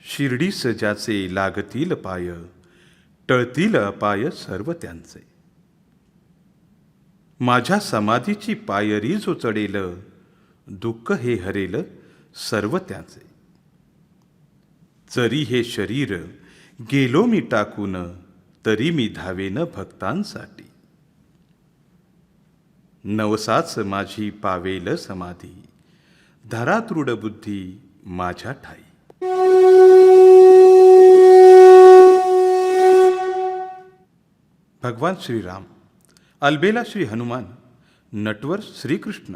शिर्डीस ज्याचे लागतील पाय, टळतील अपाय सर्व त्यांचे. माझ्या समाधीची पायरी जो चढेल, दुःख हे हरेल सर्व त्याचे. जरी हे शरीर गेलो मी टाकून, तरी मी धावेन भक्तांसाठी. नवसाच माझी पावेल समाधी, धरा दृढ बुद्धी माझ्या ठाई. भगवान श्रीराम, अलबेला श्री हनुमान, नटवर श्रीकृष्ण,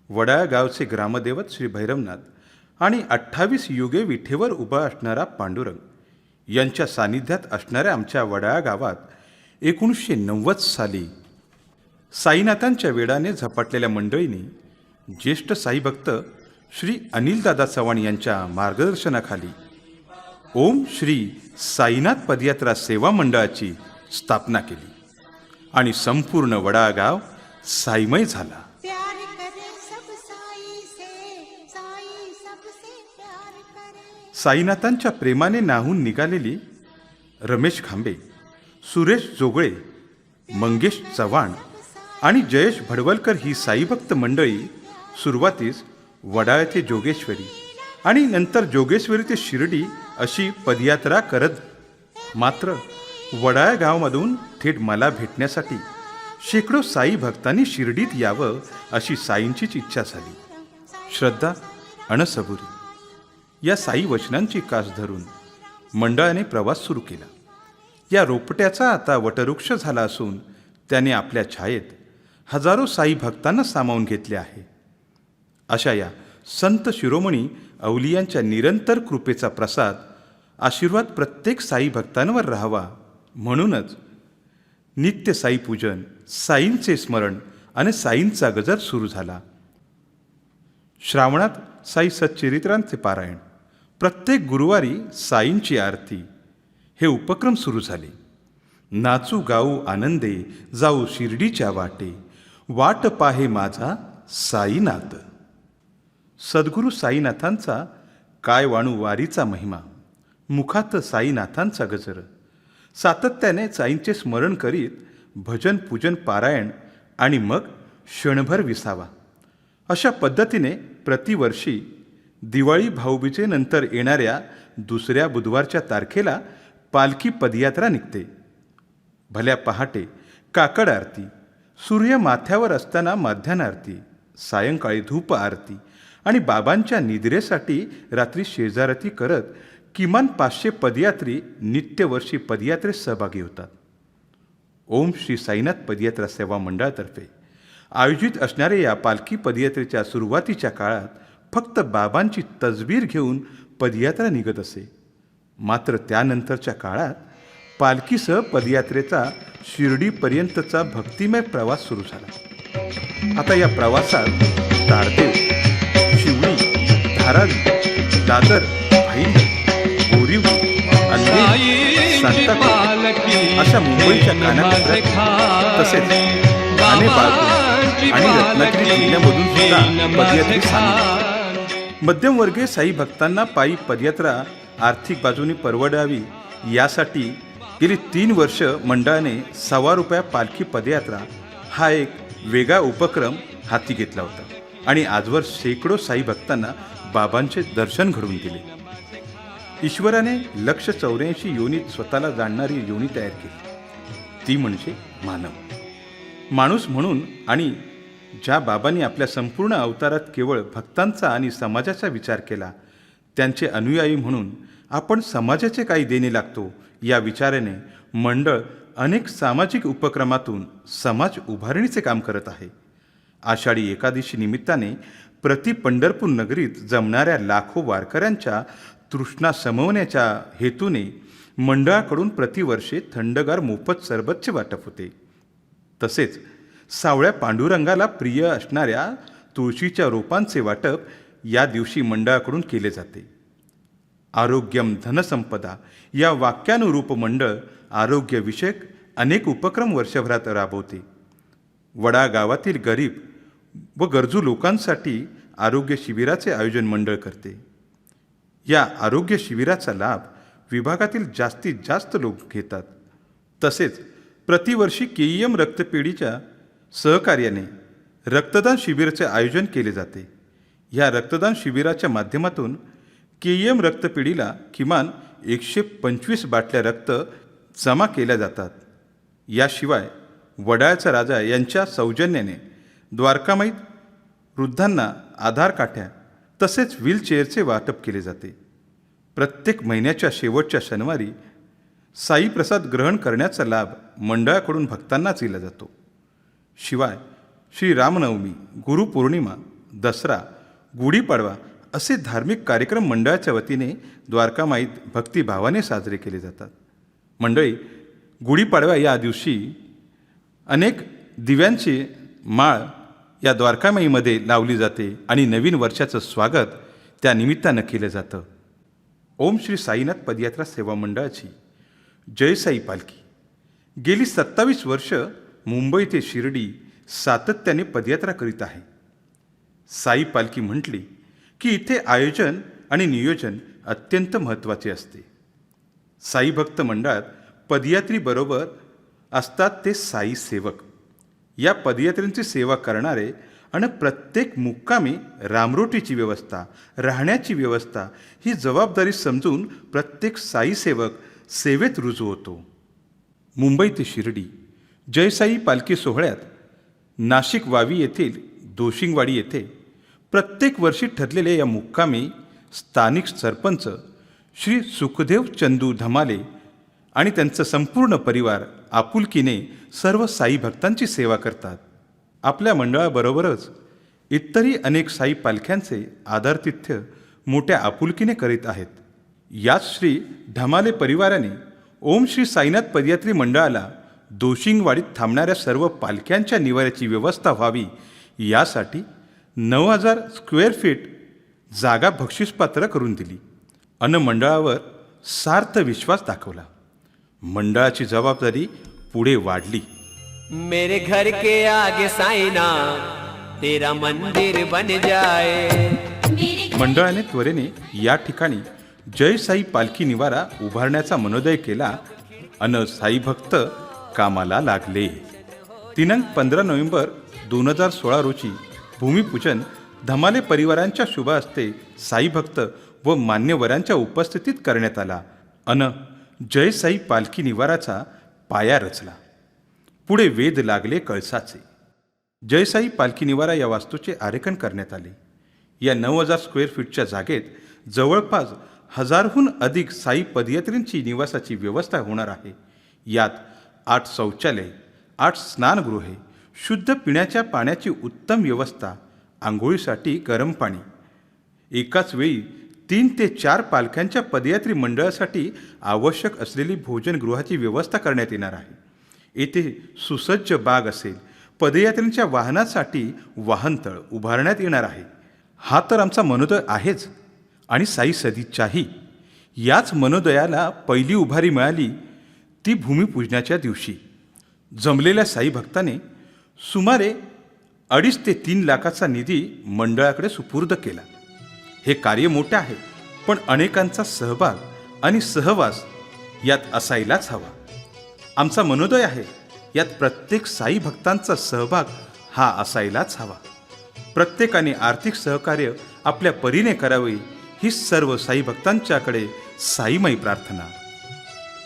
वडाळा गावचे ग्रामदेवत श्री भैरवनाथ आणि 28 युगे विठेवर उभा असणारा पांडुरंग यांच्या सानिध्यात असणाऱ्या आमच्या वडाळा गावात 1990 साली साईनाथांच्या वेडाने झपाटलेल्या मंडळींनी ज्येष्ठ साईभक्त श्री अनिलदादा चव्हाण यांच्या मार्गदर्शनाखाली ओम श्री साईनाथ पदयात्रा सेवा मंडळाची स्थापना केली आणि संपूर्ण वडाळा गाव साईमय झाला. साईनाथांच्या प्रेमाने नाहून निघालेली रमेश खांबे, सुरेश जोगळे, मंगेश चव्हाण आणि जयेश भडवलकर ही साईभक्त मंडळी सुरुवातीस वडाळा ते जोगेश्वरी आणि नंतर जोगेश्वरी ते शिर्डी अशी पदयात्रा करत, मात्र वडाळा गावामधून थेट मला भेटण्यासाठी शेकडो साई भक्तांनी शिर्डीत यावं अशी साईंचीच इच्छा झाली. श्रद्धा अणसबुरी या साई वचनांची कास धरून मंडळाने प्रवास सुरू केला. या रोपट्याचा आता वटवृक्ष झाला असून त्याने आपल्या छायेत हजारो साई भक्तांना सामावून घेतले आहे. अशा या संत शिरोमणी अवलियांच्या निरंतर कृपेचा प्रसाद, आशीर्वाद प्रत्येक साई भक्तांवर राहावा म्हणूनच नित्य साई पूजन, साईंचे स्मरण आणि साईंचा गजर सुरू झाला. श्रावणात साई सच्चरित्रांचे पारायण, प्रत्येक गुरुवारी साईंची आरती हे उपक्रम सुरू झाले. नाचू गाऊ आनंदे जाऊ शिर्डीच्या वाटे, वाट पाहे माझा साईनाथ. सद्गुरू साईनाथांचा काय वाणू वारीचा महिमा, मुखात साईनाथांचा गजर. सातत्याने साईंचे स्मरण करीत भजन पूजन पारायण आणि मग क्षणभर विसावा. अशा पद्धतीने प्रतिवर्षी दिवाळी भाऊबीजेनंतर येणाऱ्या दुसऱ्या बुधवारच्या तारखेला पालखी पदयात्रा निघते. भल्या पहाटे काकड आरती, सूर्य माथ्यावर असताना माध्यान आरती, सायंकाळी धूप आरती आणि बाबांच्या निद्रेसाठी रात्री शेजारती करत किमान 500 पदयात्री नित्यवर्षी पदयात्रेत सहभागी होतात. ओम श्री साईनाथ पदयात्रा सेवा मंडळातर्फे आयोजित असणाऱ्या या पालखी पदयात्रेच्या सुरुवातीच्या काळात फक्त बाबांची तसबीर घेऊन पदयात्रा निघत असे. मात्र त्यानंतरच्या काळात पालखीसह पदयात्रेचा शिर्डीपर्यंतचा भक्तिमय प्रवास सुरू झाला. आता या प्रवासात तारदेव, शिवणी, धारावी, दादर, भाईंदर, बोरिवली, अंधेरी, सांताक्रूज अशा मुंबईच्या कानाकोपऱ्यात तसेच ठाणे, बाळगूळ आणि रत्नागिरी जिल्ह्यामधून सुद्धा पदयात्री सामील. मध्यमवर्गीय साई भक्तांना पायी पदयात्रा आर्थिक बाजूने परवडावी यासाठी गेली 3 वर्ष मंडळाने ₹1.25 पालखी पदयात्रा हा एक वेगळा उपक्रम हाती घेतला होता आणि आजवर शेकडो साई भक्तांना बाबांचे दर्शन घडवून दिले. ईश्वराने 184 योनीत स्वतःला जाणणारी योनी तयार केली, ती म्हणजे मानव. माणूस म्हणून आणि ज्या बाबांनी आपल्या संपूर्ण अवतारात केवळ भक्तांचा आणि समाजाचा विचार केला, त्यांचे अनुयायी म्हणून आपण समाजाचे काही देणे लागतो या विचाराने मंडळ अनेक सामाजिक उपक्रमातून समाज उभारणीचे काम करत आहे. आषाढी एकादशी निमित्ताने प्रति पंढरपूर नगरीत जमणाऱ्या लाखो वारकऱ्यांच्या तृष्णा शमवण्याच्या हेतूने मंडळाकडून प्रतिवर्षी थंडगार मोफत सरबतचे वाटप होते. तसेच सावळ्या पांडुरंगाला प्रिय असणाऱ्या तुळशीच्या रोपांचे वाटप या दिवशी मंडळाकडून केले जाते. आरोग्यम धनसंपदा या वाक्यानुरूप मंडळ आरोग्यविषयक अनेक उपक्रम वर्षभरात राबवते. वडा गावातील गरीब व गरजू लोकांसाठी आरोग्य शिबिराचे आयोजन मंडळ करते. या आरोग्य शिबिराचा लाभ विभागातील जास्तीत जास्त लोक घेतात. तसेच प्रतिवर्षी केईएम रक्तपेढीच्या सहकार्याने रक्तदान शिबिराचे आयोजन केले जाते. या रक्तदान शिबिराच्या माध्यमातून केईएम रक्तपेढीला किमान 125 बाटल्या रक्त जमा केल्या जातात. याशिवाय वडाळ्याचा राजा यांच्या सौजन्याने द्वारकामाईत वृद्धांना आधार काठ्या तसेच व्हीलचेअरचे वाटप केले जाते. प्रत्येक महिन्याच्या शेवटच्या शनिवारी साई प्रसाद ग्रहण करण्याचा लाभ मंडळाकडून भक्तांनाच दिला जातो. शिवाय श्री रामनवमी, गुरुपौर्णिमा, दसरा, गुढीपाडवा असे धार्मिक कार्यक्रम मंडळाच्या वतीने द्वारकामाईत भक्तिभावाने साजरे केले जातात. मंडळी, गुढीपाडवा या दिवशी अनेक दिव्यांची माळ या द्वारकामाईमध्ये लावली जाते आणि नवीन वर्षाचं स्वागत त्या निमित्तानं केलं जातं. ओम श्री साईनाथ पदयात्रा सेवा मंडळाची जय साई पालखी गेली 27 वर्ष मुंबई ते शिर्डी सातत्याने पदयात्रा करीत आहे. साई पालखी म्हटली की इथे आयोजन आणि नियोजन अत्यंत महत्त्वाचे असते. साई भक्त मंडळात पदयात्रीबरोबर असतात ते साई सेवक. या पदयात्रेंची सेवा करणारे आणि प्रत्येक मुक्कामी रामरोटीची व्यवस्था, राहण्याची व्यवस्था ही जबाबदारी समजून प्रत्येक साई सेवक सेवेत रुजू होतो. मुंबई ते शिर्डी जय साई पालखी सोहळ्यात नाशिक वावी येथील दोशिंगवाडी येथे प्रत्येक वर्षी ठरलेल्या या मुक्कामी स्थानिक सरपंच श्री सुखदेव चंदू धमाले आणि त्यांचा संपूर्ण परिवार आपुलकीने सर्व साई भक्तांची सेवा करतात. आपल्या मंडळाबरोबरच इतरही अनेक साई पालख्यांचे आदरातिथ्य मोठ्या आपुलकीने करीत आहेत. याच श्री धमाले परिवाराने ओम श्री साईनाथ पदयात्री मंडळाला दोशिंगवाडीत थांबणाऱ्या सर्व पालख्यांच्या निवाऱ्याची व्यवस्था व्हावी यासाठी 9,000 स्क्वेअर फीट जागा बक्षीसपात्र करून दिली अन मंडळावर सार्थ विश्वास दाखवला. मंडळाची जबाबदारी पुढे वाढली. मेरे घर के आगे साईना तेरा मंदिर बन जाए. मंडळाने त्वरेने या ठिकाणी जय साई पालखी निवारा उभारण्याचा मनोदय केला अन साई भक्त कामाला लागले. दिनांक 15 नोव्हेंबर 2016 रोजी भूमिपूजन धमाले परिवारांच्या शुभ हस्ते साई भक्त व मान्यवरांच्या उपस्थितीत करण्यात आला अन जय साई पालखी निवाराचा पाया रचला. पुढे वेध लागले कळसाचे. जय साई पालखी निवारा या वास्तूचे आरेखन करण्यात आले. या 9,000 स्क्वेअर फीटच्या जागेत जवळपास 1000हून अधिक साई पदयात्रींची निवासाची व्यवस्था होणार आहे. यात 8 शौचालय, 8 स्नानगृहे, शुद्ध पिण्याच्या पाण्याची उत्तम व्यवस्था, आंघोळीसाठी गरम पाणी, एकाच वेळी 3 ते 4 पालख्यांच्या पदयात्री मंडळासाठी आवश्यक असलेली भोजनगृहाची व्यवस्था करण्यात येणार आहे. येथे सुसज्ज बाग असेल. पदयात्रींच्या वाहनासाठी वाहनतळ उभारण्यात येणार आहे. हा तर आमचा मनोदय आहेच आणि साई सदिच्छाही. याच मनोदयाला पहिली उभारी मिळाली ती भूमिपूजनाच्या दिवशी. जमलेल्या साई भक्ताने सुमारे 2.5 ते 3 लाखाचा निधी मंडळाकडे सुपूर्द केला. हे कार्य मोठे आहे, पण अनेकांचा सहभाग आणि सहवास यात असायलाच हवा. आमचा मनोदय आहे यात प्रत्येक साई भक्तांचा सहभाग हा असायलाच हवा. प्रत्येकाने आर्थिक सहकार्य आपल्या परीने करावे ही सर्व साई भक्तांच्याकडे साईमयी प्रार्थना.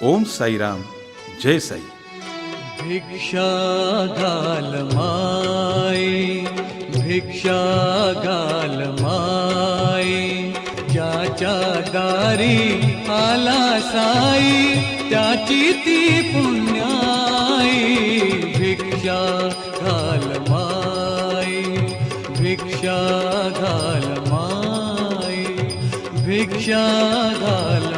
ओम साईराम, जय साई. भिक्षा घाल माई, भिक्षा घाल माई, ज्याच्या दारी आला साई त्याची ती पुण्याई. भिक्षा घाल माई, भिक्षा घाल माई, भिक्षा घाल